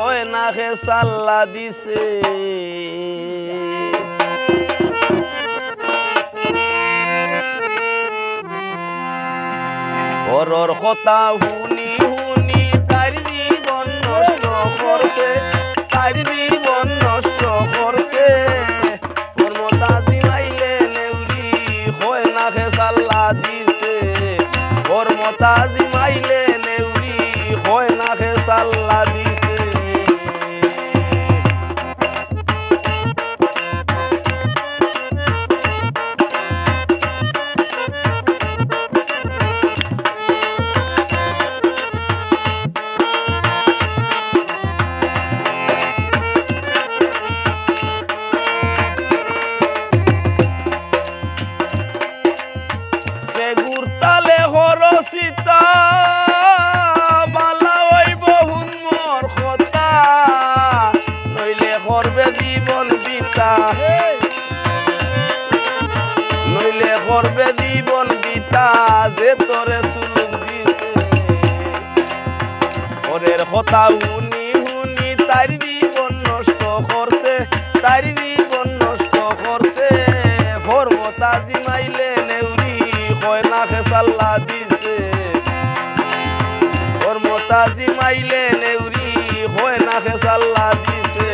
কয় না খে সাল্লা দিছে পরর কথা হুনি হুনি তার জীবন নষ্ট করছে তার জীবন নষ্ট করছে ফরমতা দিমাইলে নেউরি কয় না খে সাল্লা দিছে ফরমতা দিমাইলে নেউরি কয় না খে সাল্লা দিছে গুরতালে হরসিতা বালা হইব হুন্মর কথা নইলে করবে জীবন বিতা নইলে করবে জীবন বিতা যে তোরে সুলুক দিছে পরের কথা হুনি হুনি তার জীবন নষ্ট করছে তার জীবন নষ্ট করছে ফরমতা জিমাইলে নেউরি কয় না খে সাল্লা দিছে ফরমতা জিমাইলে নেউরি কয় না খে সাল্লা দিছে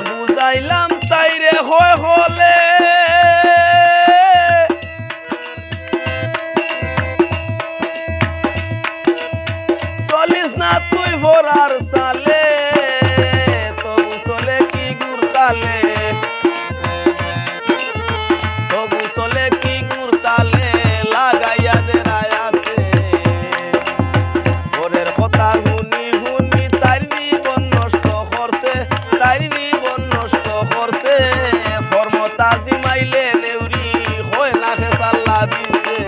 বুঝাইলাম তাইরে হয় হলে চলিস না তুই ভরার সালে তবু চলে কি গুরতালে তবু চলে কি গুরতালে লাগাইয়া দেরায় আছে পরের কথা হুনি হুনি তার জীবন নষ্ট করছে তার জীবন নষ্ট করছে ফরমতা দিমাইলে নেউরি হয় না খে সাল্লা দিছে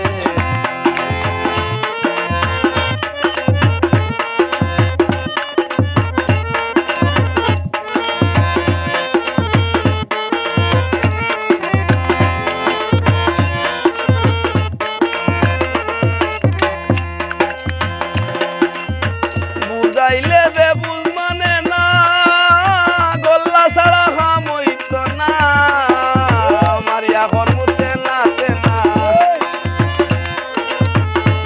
বুঝাইলে বেবুল মানে না গল্লা ছাড়া হাম হইত না মারিয়া হরমুতে নাতে না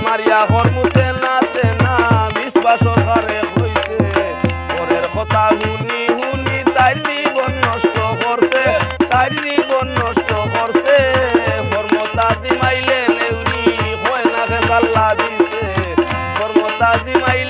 মারিয়া হরমুতে নাতে না বিশ্বাস হারে হইছে পরের কথা হুনি হুনি তার জীবন নষ্ট করছে তার জীবন নষ্ট করছে ফরমতা দিমাইলে নেউরি হয় না খে সাল্লা দিছে ফরমতা দিমাইলে